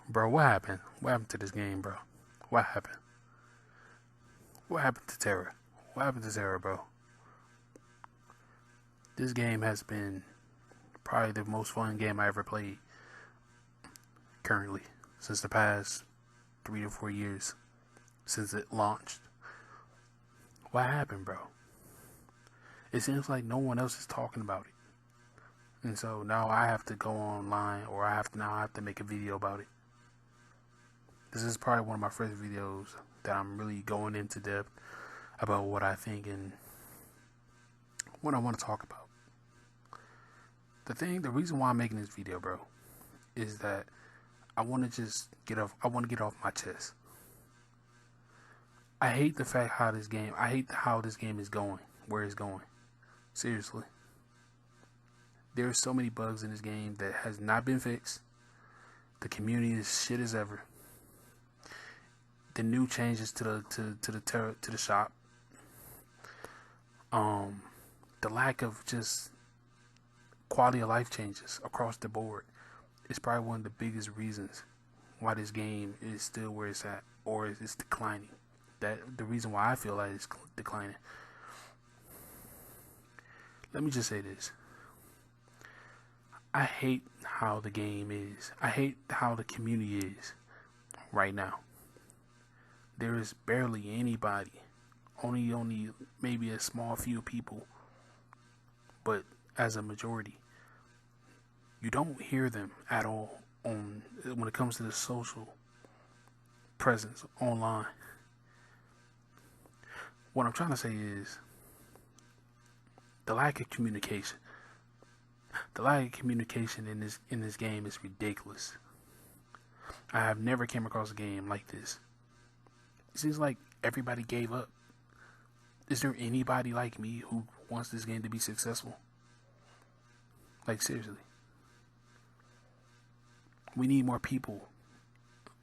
Bro, what happened? What happened to this game, bro? What happened? What happened to Tera? What happened to Tera, bro? This game has been probably the most fun game I ever played currently since the past 3 to 4 years since it launched. What happened, bro? It seems like no one else is talking about it. And so now I have to go online, or I have to make a video about it. This is probably one of my first videos that I'm really going into depth about what I think and what I want to talk about. The reason why I'm making this video, bro, is that I want to just get off my chest. I hate how this game is going, where it's going. Seriously. There's so many bugs in this game that has not been fixed. The community is shit as ever. The new changes to the shop. The lack of just quality of life changes across the board is probably one of the biggest reasons why this game is still where it's at, or it's declining. The reason why I feel like it's declining. Let me just say this. I hate how the game is. I hate how the community is right now. There is barely anybody. Only maybe a small few people. But as a majority, you don't hear them at all when it comes to the social presence online. What I'm trying to say is the lack of communication. The lack of communication in this game is ridiculous. I have never came across a game like this. It seems like everybody gave up. Is there anybody like me who wants this game to be successful? Like, seriously. We need more people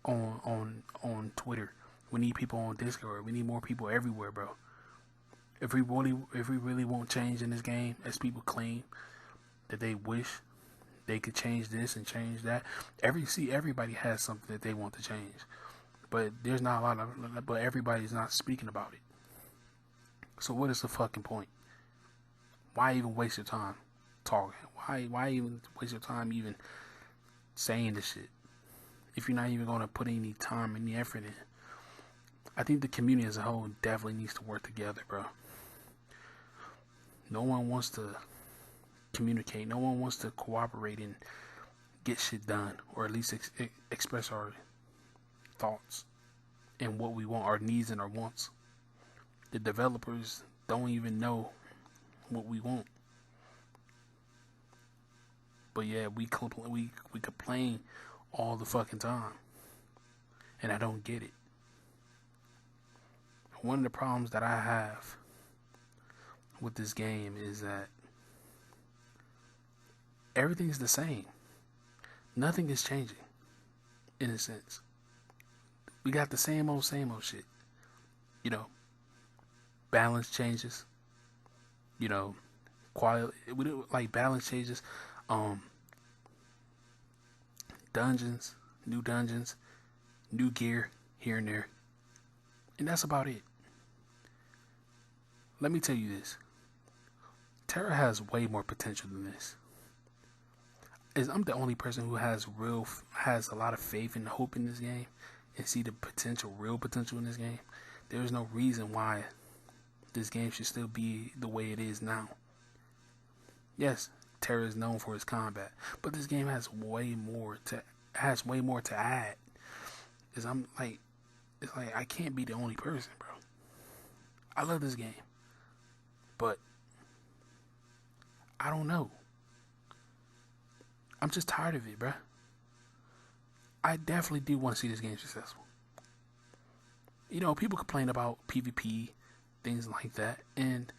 on Twitter. We need people on Discord. We need more people everywhere, bro. If we really want change in this game, as people claim that they wish they could change this and change that. Everybody has something that they want to change, but there's not a lot of. But everybody's not speaking about it. So what is the fucking point? Why even waste your time talking? Why even waste your time even saying this shit if you're not even going to put any time, any effort in? I think the community as a whole definitely needs to work together, bro. No one wants to communicate. No one wants to cooperate and get shit done, or at least express our thoughts and what we want, our needs and our wants. The developers don't even know what we want, but yeah, we complain all the fucking time, and I don't get it. One of the problems that I have with this game is that everything's the same. Nothing is changing, in a sense. We got the same old shit. You know, balance changes. You know, quality. We do like balance changes. Dungeons, new gear here and there, and that's about it. Let me tell you this. Tera has way more potential than this. I'm the only person who has a lot of faith and hope in this game and see the real potential in this game. There's no reason why this game should still be the way it is now. Yes, Tera is known for its combat, but this game has way more to add. It's like I can't be the only person, bro. I love this game, but I don't know. I'm just tired of it, bruh. I definitely do want to see this game successful. You know, people complain about PvP, things like that, and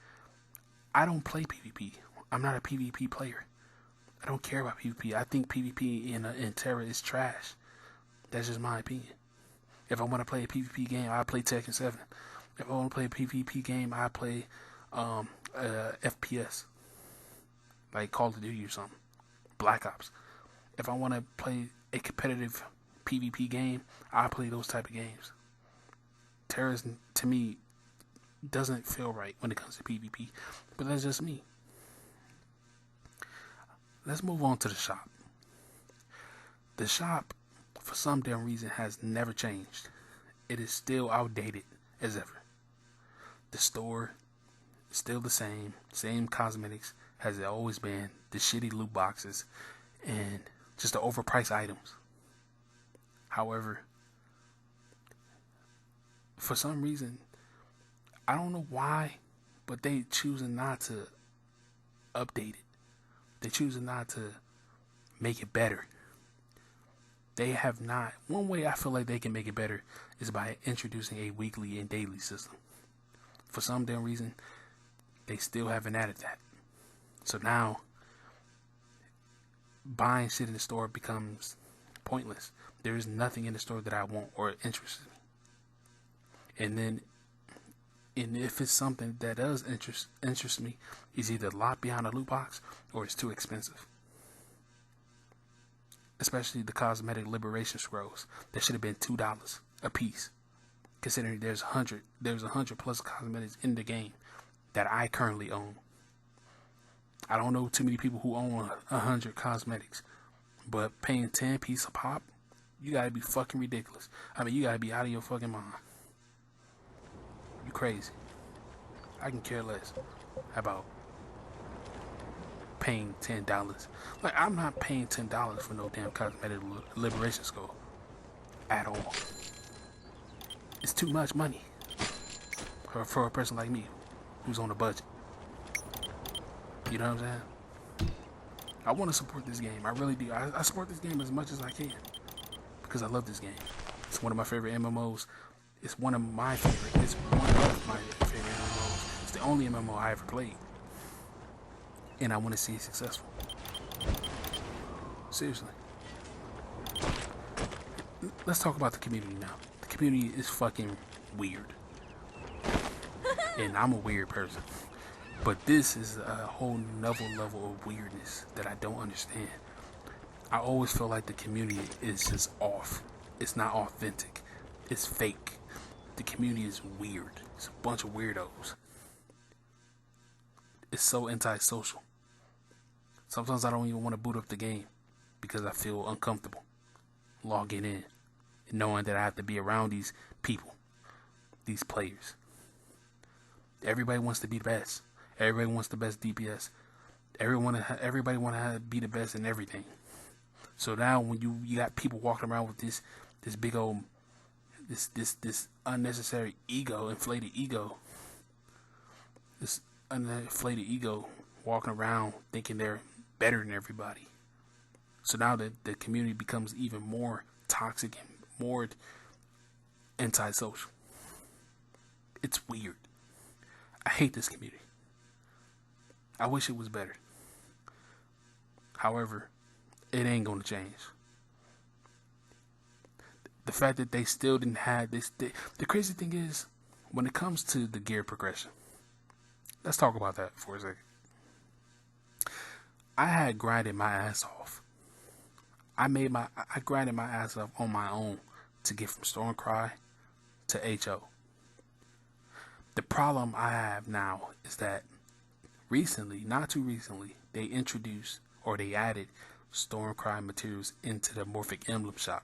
I don't play PvP. I'm not a PvP player. I don't care about PvP. I think PvP in Tera is trash. That's just my opinion. If I want to play a PvP game, I play Tekken 7. If I want to play a PvP game, I play FPS, like Call of Duty or something. Black Ops. If I want to play a competitive PvP game, I play those type of games. Tera's, to me, doesn't feel right when it comes to PvP, but that's just me. Let's move on to the shop. The shop, for some damn reason, has never changed. It is still outdated as ever. The store is still the same cosmetics as it always been, the shitty loot boxes, and just the overpriced items. However, for some reason, I don't know why, but they choosing not to update it. They choosing not to make it better. They have not. One way I feel like they can make it better is by introducing a weekly and daily system. For some damn reason, they still haven't added that. So now, buying shit in the store becomes pointless. There is nothing in the store that I want or interests me. And if it's something that does interest me, it's either locked behind a loot box or it's too expensive. Especially the cosmetic liberation scrolls. That should have been $2 a piece. Considering there's 100 plus cosmetics in the game that I currently own. I don't know too many people who own 100 cosmetics, but paying 10 pieces a pop, you gotta be fucking ridiculous. I mean, you gotta be out of your fucking mind. You crazy. I can care less about paying $10. Like, I'm not paying $10 for no damn cosmetic liberation scroll at all. It's too much money for a person like me who's on a budget. You know what I'm saying? I want to support this game. I really do. I support this game as much as I can because I love this game. It's one of my favorite MMOs. It's one of my favorite. It's one of my favorite MMOs. It's the only MMO I ever played, and I want to see it successful. Seriously. Let's talk about the community now. The community is fucking weird, and I'm a weird person. But this is a whole nother level of weirdness that I don't understand. I always feel like the community is just off. It's not authentic. It's fake. The community is weird. It's a bunch of weirdos. It's so antisocial. Sometimes I don't even want to boot up the game because I feel uncomfortable logging in and knowing that I have to be around these people, these players. Everybody wants to be the best. Everybody wants the best DPS. Everybody want to be the best in everything. So now when you got people walking around with this big old this unnecessary ego, inflated ego, walking around thinking they're better than everybody. So now the community becomes even more toxic and more antisocial. It's weird. I hate this community. I wish it was better. However, it ain't gonna change. The fact that they still didn't have this. The crazy thing is, when it comes to the gear progression, let's talk about that for a second. I had grinded my ass off. I grinded my ass off on my own to get from Stormcry to HO. The problem I have now is that recently, not too recently, they introduced or they added Stormcry materials into the Morphic Emblem shop.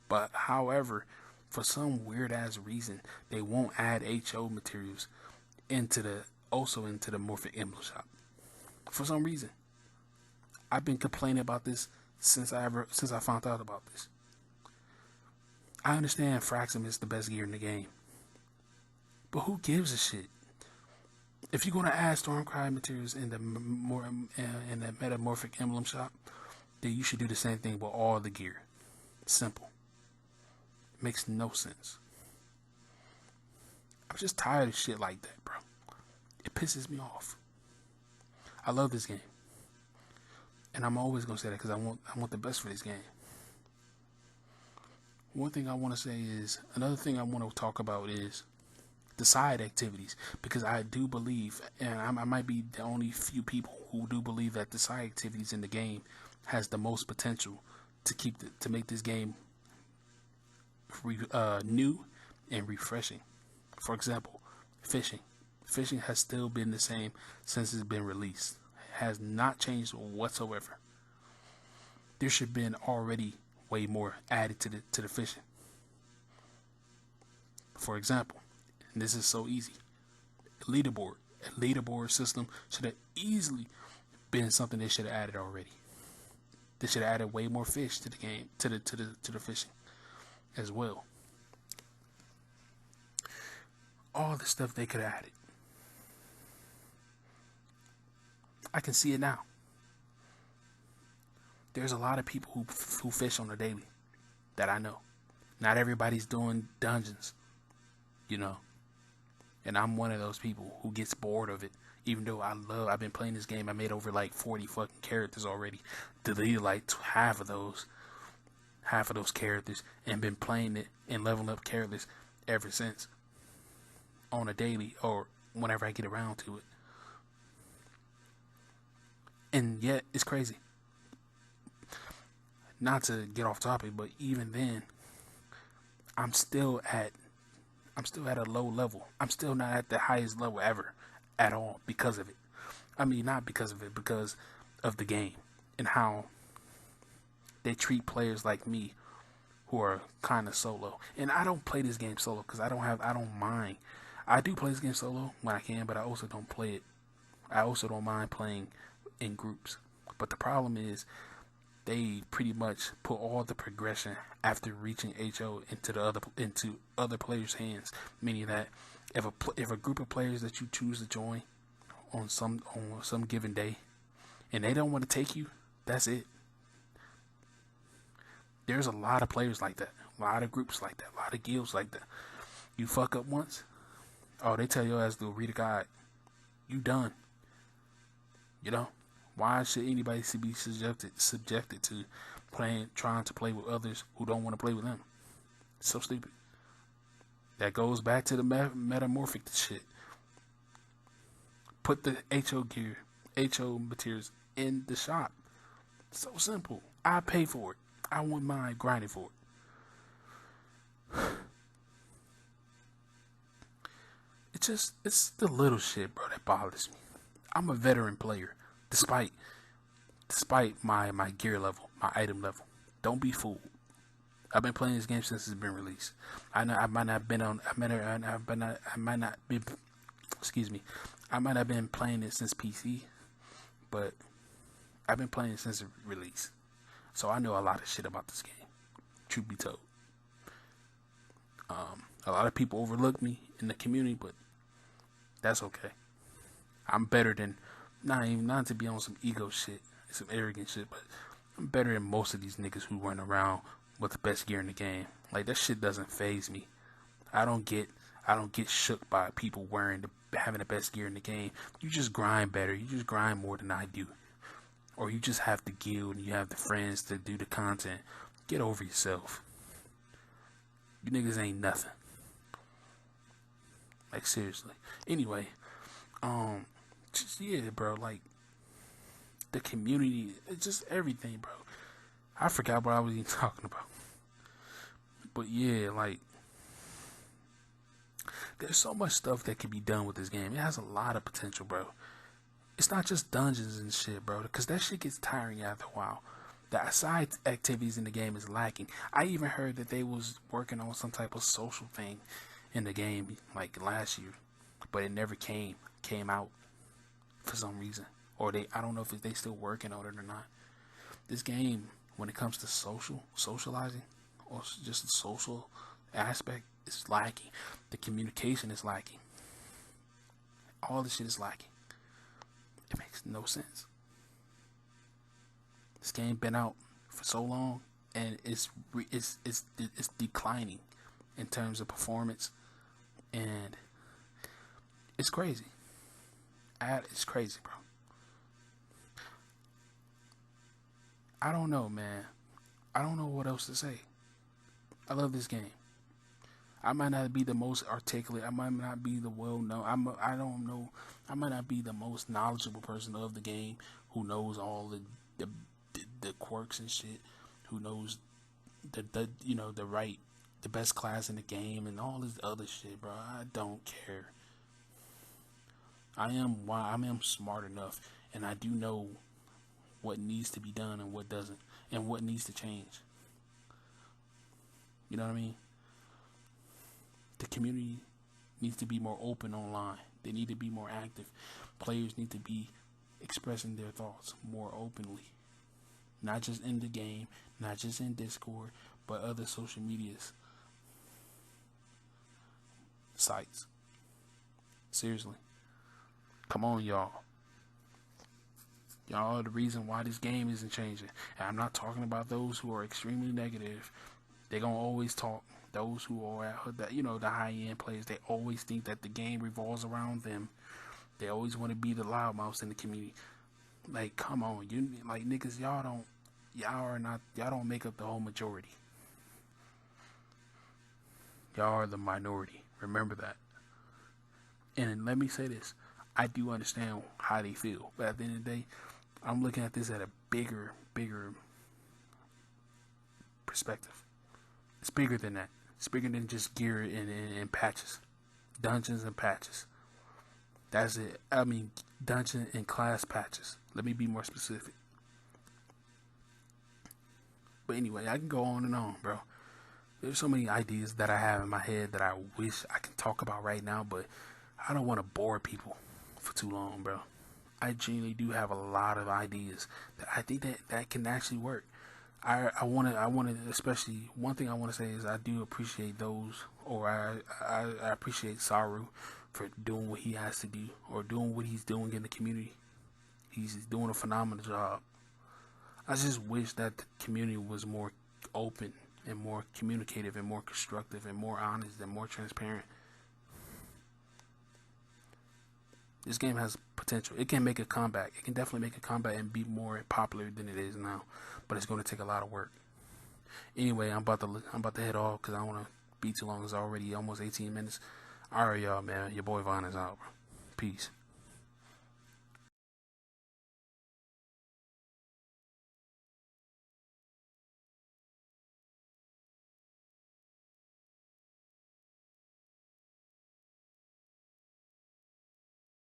But however, for some weird ass reason, they won't add HO materials into the Morphic Emblem shop. For some reason. I've been complaining about this since I found out about this. I understand Fraxum is the best gear in the game. But who gives a shit? If you're gonna add Stormcry materials in the Metamorphic Emblem shop, then you should do the same thing with all the gear. Simple. Makes no sense. I'm just tired of shit like that, bro. It pisses me off. I love this game, and I'm always gonna say that because I want the best for this game. One thing I want to say is another thing I want to talk about is the side activities, because I do believe, and I might be the only few people who do believe that the side activities in the game has the most potential to make this game new and refreshing. For example, fishing. Fishing has still been the same since it's been released. It has not changed whatsoever. There should have been already way more added to the fishing. For example, and this is so easy. Leaderboard. A leaderboard system should have easily been something they should have added already. They should have added way more fish to the game, to the fishing as well. All the stuff they could have added. I can see it now. There's a lot of people who fish on a daily that I know. Not everybody's doing dungeons, you know. And I'm one of those people who gets bored of it. Even though I've been playing this game. I made over like 40 fucking characters already. Deleted like half of those characters, and been playing it and leveling up characters ever since. On a daily or whenever I get around to it. And yet it's crazy. Not to get off topic, but even then, I'm still at a low level. I'm still not at the highest level ever at all because of it. I mean, not because of it, because of the game and how they treat players like me who are kind of solo. And I don't play this game solo because I don't mind. I do play this game solo when I can, but I also don't play it. I also don't mind playing in groups. But the problem is, they pretty much put all the progression after reaching HO into other players' hands. Meaning that if a group of players that you choose to join on some given day, and they don't want to take you, that's it. There's a lot of players like that, a lot of groups like that, a lot of guilds like that. You fuck up once, oh, they tell your ass to read a guide. You done. You know. Why should anybody be subjected to trying to play with others who don't want to play with them? It's so stupid. That goes back to the metamorphic shit. Put the HO materials in the shop. So simple. I pay for it. I wouldn't mind grinding for it. It's the little shit, bro, that bothers me. I'm a veteran player. Despite my gear level, my item level. Don't be fooled. I've been playing this game since it's been released. I might not have been playing it since PC, but I've been playing it since it released. So I know a lot of shit about this game. Truth be told. A lot of people overlook me in the community, but that's okay. I'm better than not to be on some ego shit, some arrogant shit, but I'm better than most of these niggas who run around with the best gear in the game. Like, that shit doesn't faze me. I don't get shook by people having the best gear in the game. You just grind better. You just grind more than I do. Or you just have the guild and you have the friends to do the content. Get over yourself. You niggas ain't nothing. Like, seriously. Anyway, yeah, bro, like, the community, it's just everything, bro. I forgot what I was even talking about. But yeah, like, there's so much stuff that can be done with this game. It has a lot of potential, bro. It's not just dungeons and shit, bro, because that shit gets tiring after a while. The side activities in the game is lacking. I even heard that they was working on some type of social thing in the game, like, last year. But it never came out. For some reason, or I don't know if they still working on it or not. This game, when it comes to socializing, or just the social aspect, is lacking. The communication is lacking. All this shit is lacking. It makes no sense. This game been out for so long, and it's declining in terms of performance, and it's crazy. It's crazy, bro. I don't know, man. I don't know what else to say. I love this game. I might not be the most articulate. I might not be the well-known. I don't know. I might not be the most knowledgeable person of the game who knows all the quirks and shit. Who knows the right the best class in the game and all this other shit, bro. I don't care. I am smart enough, and I do know what needs to be done and what doesn't, and what needs to change. You know what I mean? The community needs to be more open online. They need to be more active. Players need to be expressing their thoughts more openly. Not just in the game, not just in Discord, but other social medias sites. Seriously. Come on, y'all. Y'all are the reason why this game isn't changing. And I'm not talking about those who are extremely negative. They're going to always talk. Those who are at the high-end players, they always think that the game revolves around them. They always want to be the loudmouths in the community. Like, come on, niggas, y'all don't make up the whole majority. Y'all are the minority. Remember that. And let me say this. I do understand how they feel. But at the end of the day, I'm looking at this at a bigger perspective. It's bigger than that. It's bigger than just gear and patches. Dungeons and patches. That's it. I mean, dungeon and class patches. Let me be more specific. But anyway, I can go on and on, bro. There's so many ideas that I have in my head that I wish I can talk about right now, but I don't want to bore people for too long, bro. I genuinely do have a lot of ideas that I think that can actually work. I want to, especially one thing I want to say is I do appreciate those, or I appreciate Saru for doing what he has to do, or doing what he's doing in the community. He's doing a phenomenal job. I just wish that the community was more open and more communicative and more constructive and more honest and more transparent. This game has potential. It can make a comeback. It can definitely make a comeback and be more popular than it is now. But it's going to take a lot of work. Anyway, I'm about to head off because I don't want to be too long. It's already almost 18 minutes. All right, y'all, man. Your boy Vaughn is out, bro. Peace.